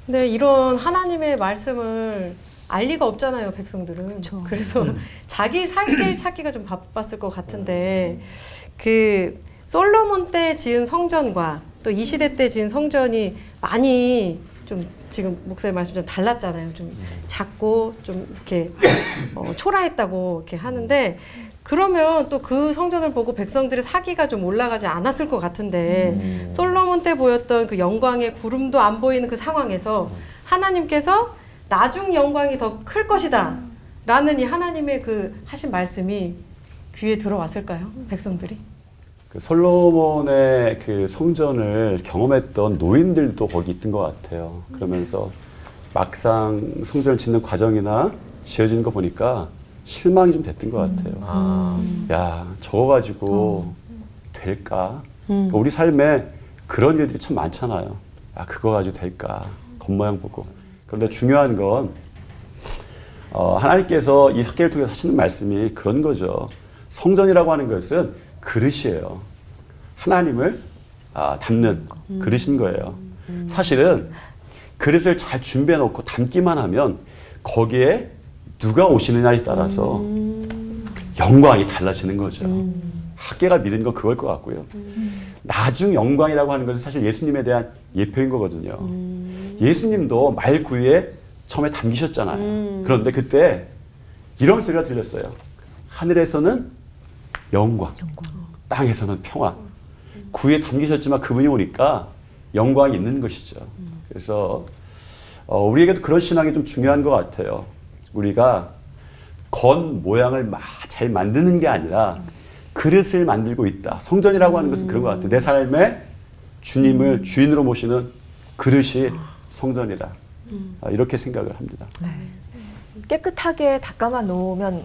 Speaker 5: 근데 이런 하나님의 말씀을 알 리가 없잖아요, 백성들은. 그래서 자기 살 길 찾기가 좀 바빴을 것 같은데 그 솔로몬 때 지은 성전과 또 또 이 시대 때 지은 성전이 많이 좀 지금 목사님 말씀 좀 달랐잖아요. 좀 작고 좀 이렇게 초라했다고 이렇게 하는데 그러면 또 그 성전을 보고 백성들의 사기가 좀 올라가지 않았을 것 같은데 솔로몬 때 보였던 그 영광의 구름도 안 보이는 그 상황에서 하나님께서 나중 영광이 더 클 것이다 라는 이 하나님의 그 하신 말씀이 귀에 들어왔을까요? 백성들이?
Speaker 7: 그 솔로몬의 그 성전을 경험했던 노인들도 거기 있던 것 같아요. 그러면서 막상 성전을 짓는 과정이나 지어지는 거 보니까 실망이 좀 됐던 것 같아요. 야, 저거 가지고 될까? 그러니까 우리 삶에 그런 일들이 참 많잖아요. 야, 그거 가지고 될까? 겉모양 보고. 그런데 중요한 건 하나님께서 이 학계를 통해서 하시는 말씀이 그런 거죠. 성전이라고 하는 것은 그릇이에요. 하나님을 담는 그릇인 거예요. 사실은 그릇을 잘 준비해 놓고 담기만 하면 거기에 누가 오시느냐에 따라서 영광이 달라지는 거죠. 학계가 믿은 건 그걸 것 같고요. 나중 영광이라고 하는 것은 사실 예수님에 대한 예표인 거거든요. 예수님도 말구유에 처음에 담기셨잖아요. 그런데 그때 이런 소리가 들렸어요. 하늘에서는 영광, 땅에서는 평화. 구유에 담기셨지만 그분이 오니까 영광이 있는 것이죠. 그래서 우리에게도 그런 신앙이 좀 중요한 것 같아요. 우리가 건 모양을 잘 만드는 게 아니라 그릇을 만들고 있다. 성전이라고 하는 것은 그런 것 같아요. 내 삶에 주님을 주인으로 모시는 그릇이 성전이다. 이렇게 생각을 합니다.
Speaker 1: 네. 깨끗하게 닦아만 놓으면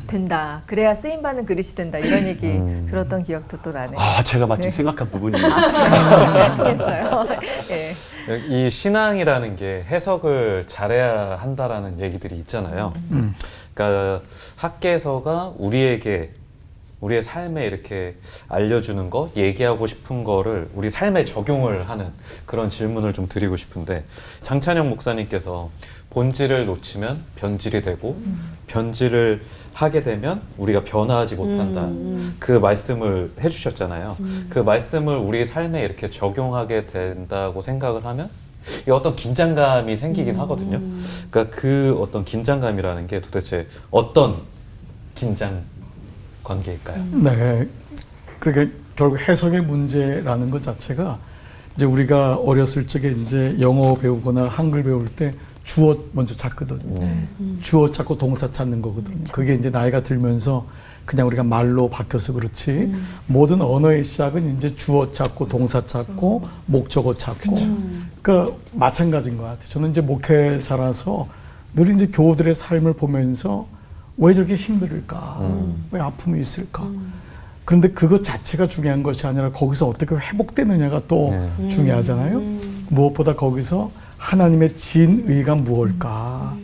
Speaker 1: 된다. 그래야 쓰임받는 그릇이 된다. 이런 얘기 들었던 기억도 또 나네요.
Speaker 7: 제가 마침
Speaker 1: 네.
Speaker 7: 생각한 부분입니다.
Speaker 1: 통했어요. 네.
Speaker 4: 이 신앙이라는 게 해석을 잘해야 한다라는 얘기들이 있잖아요. 그러니까 학계서가 우리에게 우리의 삶에 이렇게 알려주는 거, 얘기하고 싶은 거를 우리 삶에 적용을 하는 그런 질문을 좀 드리고 싶은데, 장찬영 목사님께서 본질을 놓치면 변질이 되고 변질을 하게 되면 우리가 변화하지 못한다. 그 말씀을 해주셨잖아요. 그 말씀을 우리 삶에 이렇게 적용하게 된다고 생각을 하면 이 어떤 긴장감이 생기긴 하거든요. 그러니까 그 어떤 긴장감이라는 게 도대체 어떤 긴장 관계일까요?
Speaker 6: 네. 그러니까 결국 해석의 문제라는 것 자체가 이제 우리가 어렸을 적에 이제 영어 배우거나 한글 배울 때 주어 먼저 찾거든요. 주어 찾고 동사 찾는 거거든요. 그게 이제 나이가 들면서 그냥 우리가 말로 바뀌어서 그렇지 모든 언어의 시작은 이제 주어 찾고 동사 찾고 목적어 찾고 그러니까 마찬가지인 것 같아요. 저는 이제 목회자라서 늘 이제 교우들의 삶을 보면서 왜 저렇게 힘들을까? 왜 아픔이 있을까? 그런데 그것 자체가 중요한 것이 아니라 거기서 어떻게 회복되느냐가 또 중요하잖아요. 무엇보다 거기서 하나님의 진의가 무엇일까?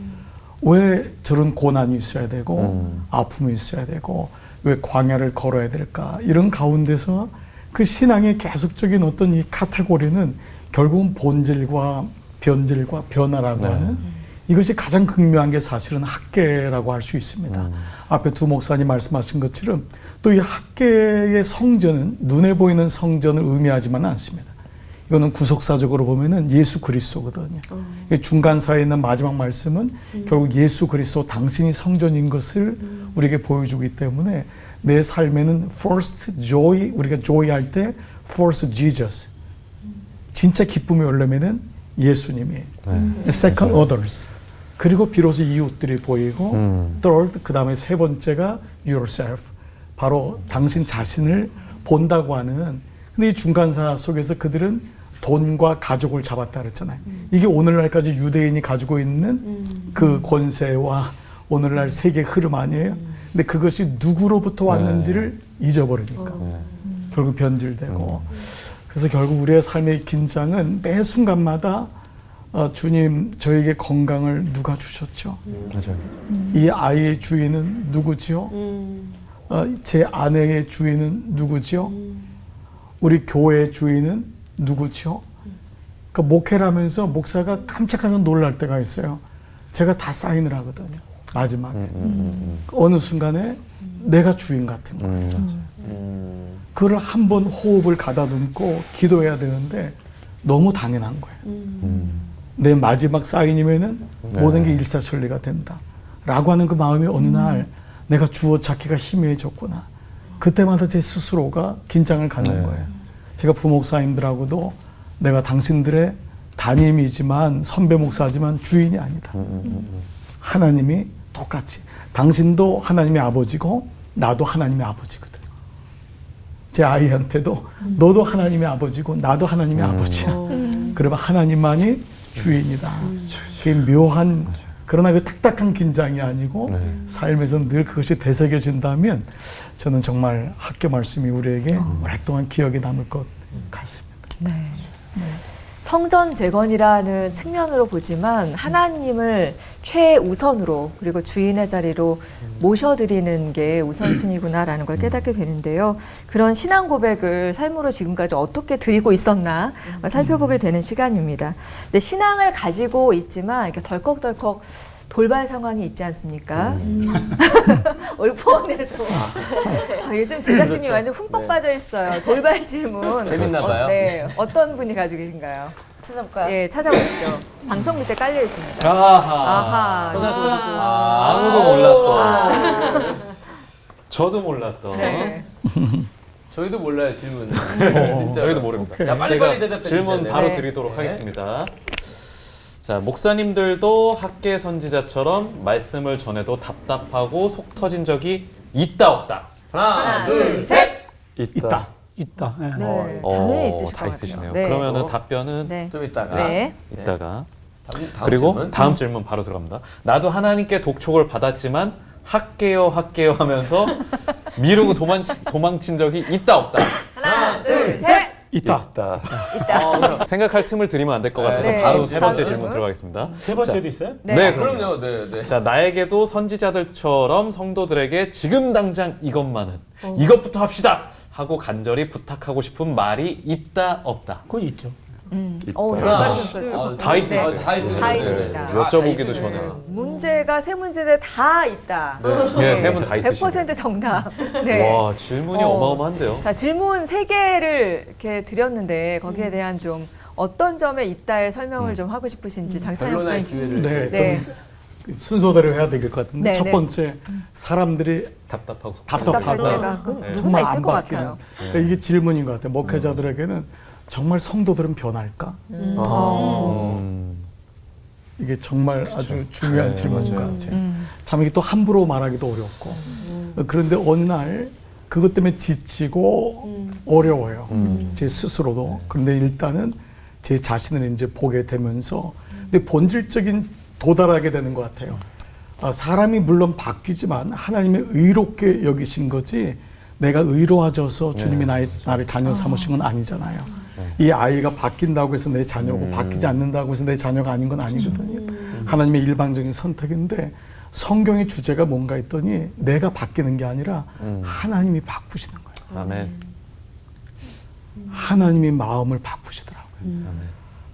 Speaker 6: 왜 저런 고난이 있어야 되고 아픔이 있어야 되고 왜 광야를 걸어야 될까? 이런 가운데서 그 신앙의 계속적인 어떤 이 카테고리는 결국은 본질과 변질과 변화라고 하는 이것이 가장 극명한 게 사실은 학계라고 할 수 있습니다. 앞에 두 목사님 말씀하신 것처럼 또 이 학계의 성전은 눈에 보이는 성전을 의미하지만 않습니다. 이거는 구속사적으로 보면은 예수 그리스도거든요. 중간사에 있는 마지막 말씀은 결국 예수 그리스도 당신이 성전인 것을 우리에게 보여주기 때문에 내 삶에는 first joy, 우리가 joy 할 때 first Jesus. 진짜 기쁨이 오려면은 예수님이. second others. 그리고 비로소 이웃들이 보이고 third, 그 다음에 세 번째가 yourself. 바로 당신 자신을 본다고 하는. 근데 이 중간사 속에서 그들은 돈과 가족을 잡았다 그랬잖아요. 이게 오늘날까지 유대인이 가지고 있는 그 권세와 오늘날 세계 흐름 아니에요? 근데 그것이 누구로부터 왔는지를 잊어버리니까 결국 변질되고 그래서 결국 우리의 삶의 긴장은 매 순간마다 주님 저에게 건강을 누가 주셨죠?
Speaker 4: 맞아요.
Speaker 6: 이 아이의 주인은 누구지요? 제 아내의 주인은 누구지요? 우리 교회의 주인은 누구지요? 그러니까 목회를 하면서 목사가 깜짝깜짝 놀랄 때가 있어요. 제가 다 사인을 하거든요. 마지막에 어느 순간에 내가 주인 같은 거예요. 그걸 한 번 호흡을 가다듬고 기도해야 되는데 너무 당연한 거예요. 내 마지막 사인이면은 모든 게 일사천리가 된다 라고 하는 그 마음이 어느 날 내가 주어 찾기가 희미해졌구나. 그때마다 제 스스로가 긴장을 갖는 거예요. 제가 부목사님들하고도 내가 당신들의 담임이지만 선배 목사지만 주인이 아니다. 하나님이 똑같이 당신도 하나님의 아버지고 나도 하나님의 아버지거든. 제 아이한테도 너도 하나님의 아버지고 나도 하나님의 아버지야. 그러면 하나님만이 주인이다. 그게 묘한 그러나 그 딱딱한 긴장이 아니고 삶에서 늘 그것이 되새겨진다면 저는 정말 학교 말씀이 우리에게 오랫동안 기억에 남을 것 같습니다.
Speaker 1: 네. 성전 재건이라는 측면으로 보지만 하나님을 최우선으로 그리고 주인의 자리로 모셔드리는 게 우선순위구나라는 걸 깨닫게 되는데요. 그런 신앙 고백을 삶으로 지금까지 어떻게 드리고 있었나 살펴보게 되는 시간입니다. 근데 신앙을 가지고 있지만 이렇게 덜컥덜컥 돌발 상황이 있지 않습니까? 우리 포원에도 요즘 제작진이
Speaker 2: 그렇죠.
Speaker 1: 완전 흠뻑
Speaker 2: 네.
Speaker 1: 빠져 있어요. 돌발 질문.
Speaker 2: 재밌나 봐요.
Speaker 1: 네, 어떤 분이 가지고 계신가요?
Speaker 3: 찾아볼까요?
Speaker 1: 예, 찾아보시죠. 방송 밑에 깔려 있습니다.
Speaker 4: 아하.
Speaker 1: 아하.
Speaker 4: 아무도 몰랐던. 저도 몰랐던.
Speaker 1: 네.
Speaker 2: 저희도 몰라요 질문.
Speaker 4: 저희도 모릅니다.
Speaker 2: 자, 빨리빨리 대답해
Speaker 4: 질문
Speaker 2: 주세요.
Speaker 4: 바로
Speaker 1: 네.
Speaker 4: 드리도록
Speaker 2: 네.
Speaker 4: 하겠습니다. 자, 목사님들도 학계 선지자처럼 말씀을 전해도 답답하고 속 터진 적이 있다 없다.
Speaker 2: 하나, 둘, 셋.
Speaker 6: 있다. 있다. 예.
Speaker 1: 네, 당연히 있으실 것
Speaker 4: 다
Speaker 1: 같아요.
Speaker 4: 있으시네요.
Speaker 1: 네.
Speaker 4: 그러면은 답변은
Speaker 1: 네.
Speaker 2: 좀 이따가.
Speaker 1: 네.
Speaker 4: 이따가.
Speaker 2: 다음
Speaker 4: 그리고
Speaker 2: 질문.
Speaker 4: 다음 질문 바로 들어갑니다. 나도 하나님께 독촉을 받았지만 할게요 하면서 미루고 도망친 적이 있다 없다.
Speaker 3: 하나, 둘, 셋.
Speaker 6: 있다.
Speaker 2: 그럼.
Speaker 4: 생각할 틈을 드리면 안 될 것 같아서
Speaker 1: 네.
Speaker 4: 바로 세 번째
Speaker 1: 다음
Speaker 4: 질문
Speaker 1: 질문.
Speaker 4: 들어가겠습니다.
Speaker 8: 세 번째도 있어요?
Speaker 4: 네,
Speaker 2: 그럼요. 네, 네.
Speaker 4: 자, 나에게도 선지자들처럼 성도들에게 지금 당장 이것만은 이것부터 합시다 하고 간절히 부탁하고 싶은 말이 있다 없다.
Speaker 8: 그건 있죠.
Speaker 1: 제일 빠르셨어요.
Speaker 4: 다 있어요.
Speaker 2: 다 있어요.
Speaker 1: 다
Speaker 2: 네.
Speaker 1: 있습니다.
Speaker 4: 여쭤보기도 전에.
Speaker 1: 문제가 세 문제인데 다 있다.
Speaker 4: 네, 세 분 다 있으시네요.
Speaker 1: 100% 정답. 네.
Speaker 4: 와, 질문이 어마어마한데요.
Speaker 1: 자, 질문 3개를 이렇게 드렸는데 거기에 대한 좀 어떤 점에 있다의 설명을 좀 하고 싶으신지 장창현
Speaker 2: 변론할
Speaker 1: 선생님.
Speaker 2: 기회를.
Speaker 6: 네,
Speaker 1: 네.
Speaker 6: 저는 순서대로 해야 될 것 같은데
Speaker 1: 네,
Speaker 6: 첫
Speaker 1: 네.
Speaker 6: 번째 사람들이
Speaker 4: 답답하고
Speaker 1: 답답할
Speaker 6: 답답하다.
Speaker 1: 때가 누구나
Speaker 6: 정말
Speaker 1: 있을
Speaker 6: 안
Speaker 1: 것
Speaker 6: 바뀌는
Speaker 1: 같아요.
Speaker 6: 그러니까 이게 질문인 것 같아요. 목회자들에게는 정말 성도들은 변할까? 이게 정말 아주 중요한
Speaker 4: 네,
Speaker 6: 질문인 것
Speaker 4: 맞아요.
Speaker 6: 같아요. 참 이게 또 함부로 말하기도 어렵고 그런데 어느 날 그것 때문에 지치고 어려워요. 제 스스로도. 그런데 일단은 제 자신을 이제 보게 되면서 근데 본질적인 도달하게 되는 것 같아요. 사람이 물론 바뀌지만 하나님의 의롭게 여기신 거지 내가 의로워져서 주님이 나를 자녀 삼으신 건 아니잖아요. 이 아이가 바뀐다고 해서 내 자녀고 바뀌지 않는다고 해서 내 자녀가 아닌 건 아니거든요. 하나님의 일방적인 선택인데 성경의 주제가 뭔가 했더니 내가 바뀌는 게 아니라 하나님이 바꾸시는 거예요.
Speaker 4: 아멘.
Speaker 6: 하나님이 마음을 바꾸시더라고요.
Speaker 4: 아멘.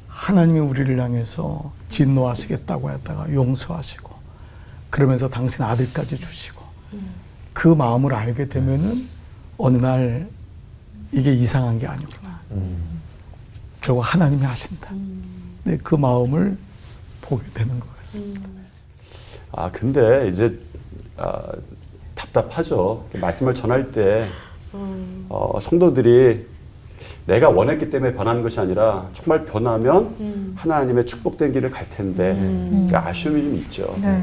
Speaker 6: 하나님이 우리를 향해서 진노하시겠다고 했다가 용서하시고 그러면서 당신 아들까지 주시고 그 마음을 알게 되면은 어느 날 이게 이상한 게 아니구나. 결국 하나님이 하신다. 근데 그 마음을 보게 되는 것 같습니다.
Speaker 7: 근데 이제 답답하죠. 말씀을 전할 때 성도들이 내가 원했기 때문에 변하는 것이 아니라 정말 변하면 하나님의 축복된 길을 갈 텐데 아쉬움이 좀 있죠.
Speaker 1: 네.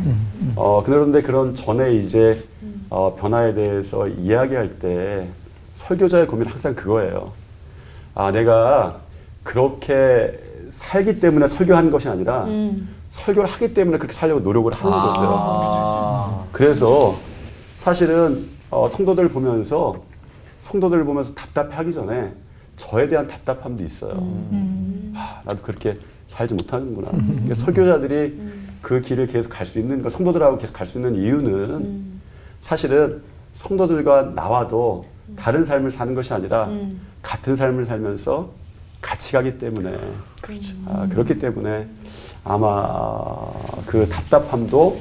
Speaker 7: 그런데 그런 전에 이제 변화에 대해서 이야기할 때 설교자의 고민은 항상 그거예요. 내가 그렇게 살기 때문에 설교하는 것이 아니라 설교를 하기 때문에 그렇게 살려고 노력을 하는 거죠. 그래서 사실은 성도들 보면서 답답해하기 전에 저에 대한 답답함도 있어요. 나도 그렇게 살지 못하는구나. 그러니까 설교자들이 그 길을 계속 갈 수 있는, 성도들하고 계속 갈 수 있는 이유는 사실은 성도들과 나와도 다른 삶을 사는 것이 아니라 같은 삶을 살면서 같이 가기 때문에 그렇기 때문에 아마 그 답답함도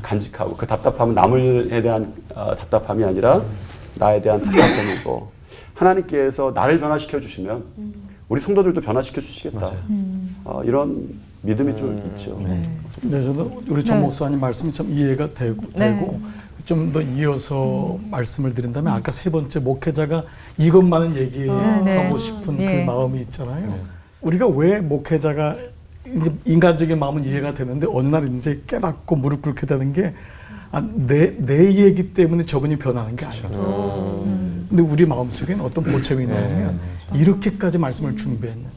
Speaker 7: 간직하고 그 답답함은 남에 대한 답답함이 아니라 나에 대한 답답함이고 하나님께서 나를 변화시켜 주시면 우리 성도들도 변화시켜 주시겠다. 이런 믿음이 좀 있죠.
Speaker 6: 네, 저는 우리 정 목사님 말씀이 참 이해가 되고 좀 더 이어서 말씀을 드린다면 아까 세 번째 목회자가 이것만은 얘기하고 싶은 그 마음이 있잖아요. 우리가 왜 목회자가 이제 인간적인 마음은 이해가 되는데 어느 날 이제 깨닫고 무릎 꿇게 되는 게 내 얘기 때문에 저분이 변하는 게 아니죠. 근데 우리 마음속에는 어떤 보채이 있냐면 이렇게까지 말씀을 준비했는데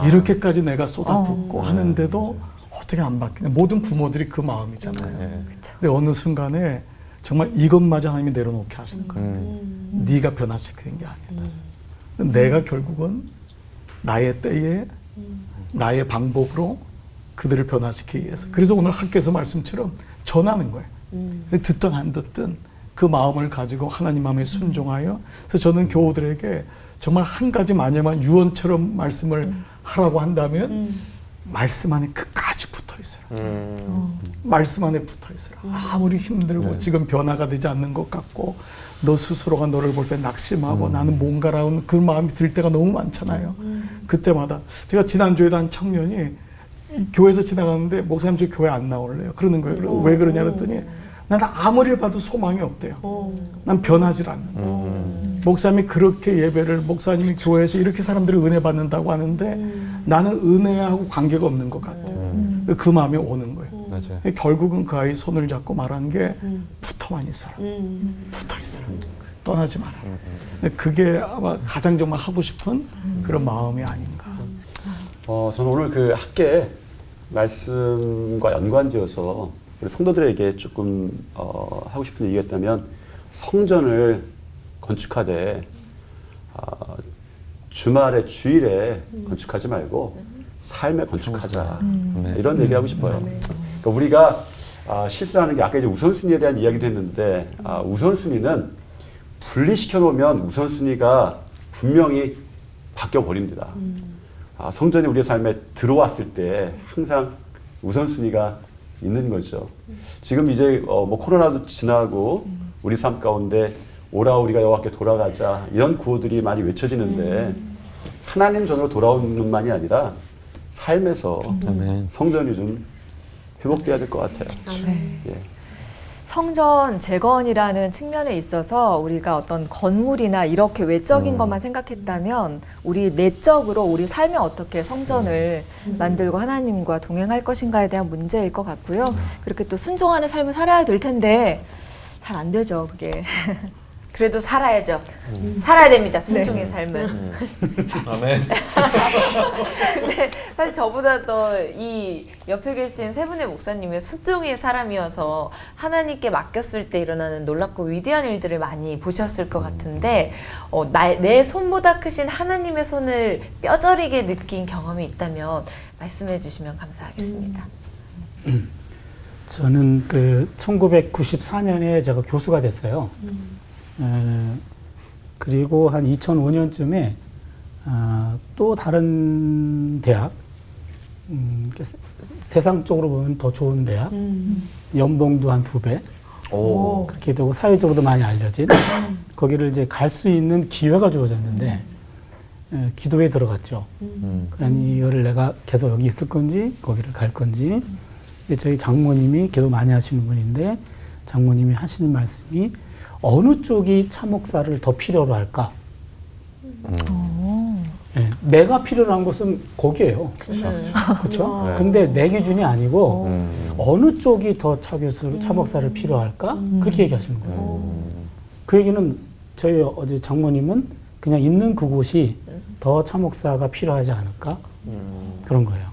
Speaker 6: 이렇게까지 내가 쏟아붓고 하는데도 어떻게 안 바뀌냐. 모든 부모들이 그 마음이잖아요. 근데 어느 순간에 정말 이것마저 하나님이 내려놓게 하시는 거예요. 네가 변화시키는 게 아니다. 내가 결국은 나의 때에 나의 방법으로 그들을 변화시키기 위해서. 그래서 오늘 학교에서 말씀처럼 전하는 거예요. 듣든 안 듣든 그 마음을 가지고 하나님 마음에 순종하여. 그래서 저는 교우들에게 정말 한 가지 만약만 유언처럼 말씀을 하라고 한다면 말씀 안에 끝까지 붙어 있어요. 말씀 안에 붙어 있어요. 아무리 힘들고 지금 변화가 되지 않는 것 같고 너 스스로가 너를 볼 때 낙심하고 나는 뭔가라는 그 마음이 들 때가 너무 많잖아요. 그때마다 제가 지난주에도 한 청년이 교회에서 지나가는데 목사님 저 교회 안 나올래요. 그러는 거예요. 왜 그러냐 그랬더니 나는 아무리 봐도 소망이 없대요. 난 변하질 않는다. 목사님이 그렇게 예배를 목사님이 교회에서 이렇게 사람들이 은혜 받는다고 하는데 나는 은혜하고 관계가 없는 것 같아요. 그 마음이 오는 거예요.
Speaker 4: 맞아요.
Speaker 6: 결국은 그 아이 손을 잡고 말한 게 붙어만 있어라. 붙어 있어라. 떠나지 마라. 그게 아마 가장 정말 하고 싶은 그런 마음이 아닌가.
Speaker 7: 저는 오늘 그 학계 말씀과 연관지어서 우리 성도들에게 조금 하고 싶은 얘기가 있다면 성전을 건축하되 주말에 주일에 건축하지 말고 삶에 건축하자. 이런 얘기를 하고 싶어요. 그러니까 우리가 실수하는 게 아까 이제 우선순위에 대한 이야기도 했는데 우선순위는 분리시켜 놓으면 우선순위가 분명히 바뀌어 버립니다. 성전이 우리의 삶에 들어왔을 때 항상 우선순위가 있는 거죠. 지금 이제 뭐 코로나도 지나고 우리 삶 가운데 오라 우리가 여호와께 돌아가자 이런 구호들이 많이 외쳐지는데 하나님 전으로 돌아오는 것만이 아니라 삶에서 성전이 좀 회복돼야 될 것 같아요. 예.
Speaker 1: 성전 재건이라는 측면에 있어서 우리가 어떤 건물이나 이렇게 외적인 것만 생각했다면 우리 내적으로 우리 삶에 어떻게 성전을 만들고 하나님과 동행할 것인가에 대한 문제일 것 같고요. 그렇게 또 순종하는 삶을 살아야 될 텐데 잘 안 되죠, 그게.
Speaker 3: 그래도 살아야죠. 살아야 됩니다. 순종의 삶은.
Speaker 4: 아멘.
Speaker 3: 근데 사실 저보다 더 이 옆에 계신 세 분의 목사님의 순종의 사람이어서 하나님께 맡겼을 때 일어나는 놀랍고 위대한 일들을 많이 보셨을 것 같은데 내 손보다 크신 하나님의 손을 뼈저리게 느낀 경험이 있다면 말씀해 주시면 감사하겠습니다.
Speaker 8: 저는 그 1994년에 제가 교수가 됐어요. 그리고 한 2005년쯤에 또 다른 대학, 세상적으로 보면 더 좋은 대학, 연봉도 한 2배, 그렇게 되고 사회적으로도 많이 알려진 거기를 이제 갈 수 있는 기회가 주어졌는데 기도에 들어갔죠. 그러니 이거를 내가 계속 여기 있을 건지 거기를 갈 건지. 근데 저희 장모님이 기도 많이 하시는 분인데 장모님이 하시는 말씀이 어느 쪽이 차목사를 더 필요로 할까? 네, 내가 필요로 한 것은 거기에요. 그렇죠? 근데 내 기준이 아니고 어느 쪽이 더 차목사를 필요할까? 그렇게 얘기하시는 거예요. 그 얘기는 저희 어제 장모님은 그냥 있는 그곳이 더 차목사가 필요하지 않을까? 그런 거예요.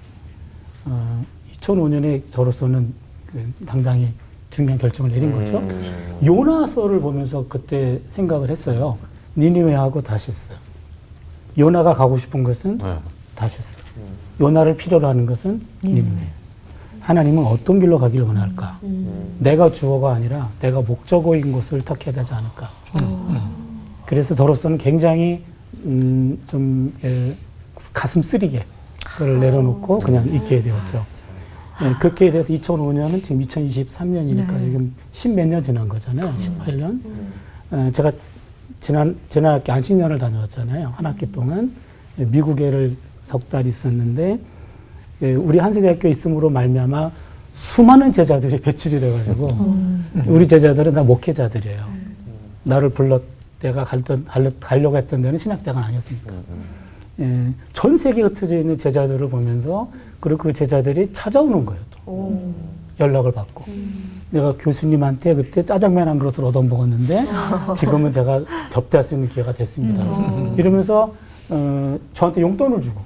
Speaker 8: 2005년에 저로서는 당장이 중요한 결정을 내린 거죠. 요나서를 보면서 그때 생각을 했어요. 니느웨하고 다시스. 요나가 가고 싶은 것은 다시스. 요나를 필요로 하는 것은 니느웨. 하나님은 어떤 길로 가기를 원할까? 내가 주어가 아니라 내가 목적어인 것을 택해야 되지 않을까? 그래서 저로서는 굉장히 좀 가슴 쓰리게 그걸 내려놓고 그냥 있게 되었죠. 네, 그렇게 돼서 2005년은 지금 2023년이니까 지금 10몇 년 지난 거잖아요. 18년. 제가 지난 학기 안식년을 다녀왔잖아요. 한 학기 동안 미국에를 석 달 있었는데 우리 한세대학교에 있음으로 말미암아 수많은 제자들이 배출이 돼가지고 우리 제자들은 다 목회자들이에요. 나를 내가 가려고 했던 데는 신학대가 아니었으니까. 전 세계에 흩어져 있는 제자들을 보면서 그리고 그 제자들이 찾아오는 거예요. 또. 연락을 받고. 내가 교수님한테 그때 짜장면 한 그릇을 얻어먹었는데 지금은 제가 접대할 수 있는 기회가 됐습니다. 이러면서 저한테 용돈을 주고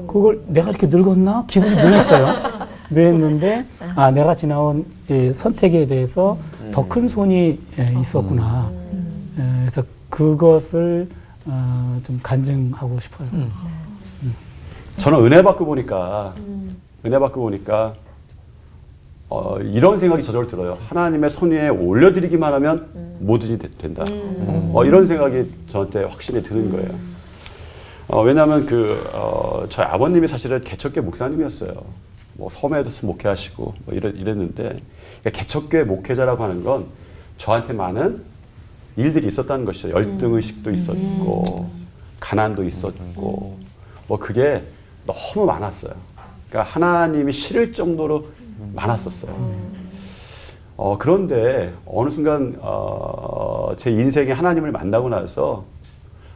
Speaker 8: 그걸 내가 이렇게 늙었나? 기분이 묘했어요. 묘했는데 내가 지나온 선택에 대해서 더 큰 손이 있었구나. 그래서 그것을 좀 간증하고 싶어요.
Speaker 7: 저는 은혜 받고 보니까 이런 생각이 저절로 들어요. 하나님의 손 위에 올려드리기만 하면 뭐든지 된다. 이런 생각이 저한테 확실히 드는 거예요. 왜냐하면 저희 아버님이 사실은 개척교회 목사님이었어요. 뭐 섬에서 목회하시고 뭐 이랬는데 그러니까 개척교회 목회자라고 하는 건 저한테 많은 일들이 있었다는 것이죠. 열등의식도 있었고 가난도 있었고 뭐 그게 너무 많았어요. 그러니까 하나님이 싫을 정도로 많았었어요. 그런데 어느 순간 제 인생에 하나님을 만나고 나서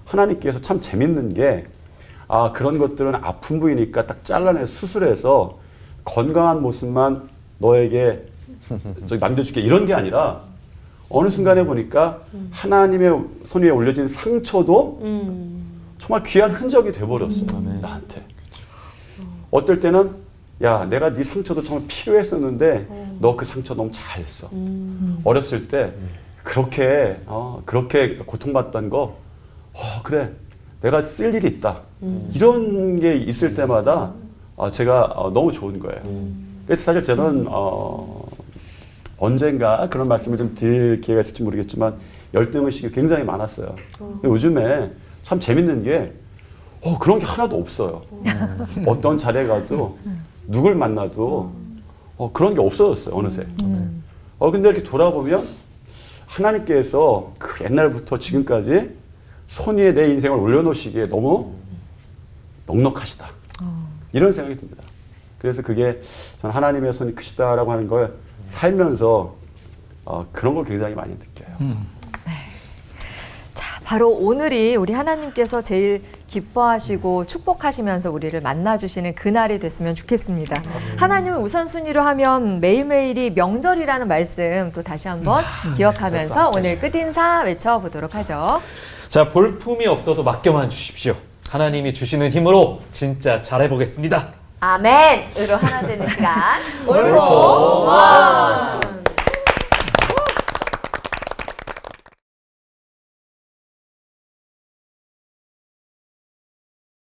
Speaker 7: 하나님께서 참 재밌는 게 그런 것들은 아픈 부위니까 딱 잘라내 수술해서 건강한 모습만 너에게 남겨줄게 이런 게 아니라 어느 순간에 보니까 하나님의 손 위에 올려진 상처도 정말 귀한 흔적이 돼버렸어요. 나한테. 어떨 때는 야 내가 네 상처도 정말 필요했었는데 너 그 상처 너무 잘했어. 어렸을 때 그렇게 고통받던 거 그래 내가 쓸 일이 있다. 이런 게 있을 때마다 제가 너무 좋은 거예요. 그래서 사실 저는 언젠가 그런 말씀을 좀 드릴 기회가 있을지 모르겠지만 열등의식이 굉장히 많았어요. 근데 요즘에 참 재밌는 게 그런 게 하나도 없어요. 어떤 자리에 가도 누굴 만나도 그런 게 없어졌어요. 어느새. 근데 이렇게 돌아보면 하나님께서 그 옛날부터 지금까지 손 위에 내 인생을 올려놓으시기에 너무 넉넉하시다. 이런 생각이 듭니다. 그래서 그게 저는 하나님의 손이 크시다라고 하는 걸 살면서 그런 걸 굉장히 많이 느껴요.
Speaker 1: 자, 바로 오늘이 우리 하나님께서 제일 기뻐하시고 축복하시면서 우리를 만나주시는 그날이 됐으면 좋겠습니다. 하나님을 우선순위로 하면 매일매일이 명절이라는 말씀 또 다시 한번 기억하면서 오늘 끝인사 외쳐보도록 하죠.
Speaker 4: 자, 볼품이 없어도 맡겨만 주십시오. 하나님이 주시는 힘으로 진짜 잘해보겠습니다.
Speaker 3: 아멘으로 하나 되는 시간 올보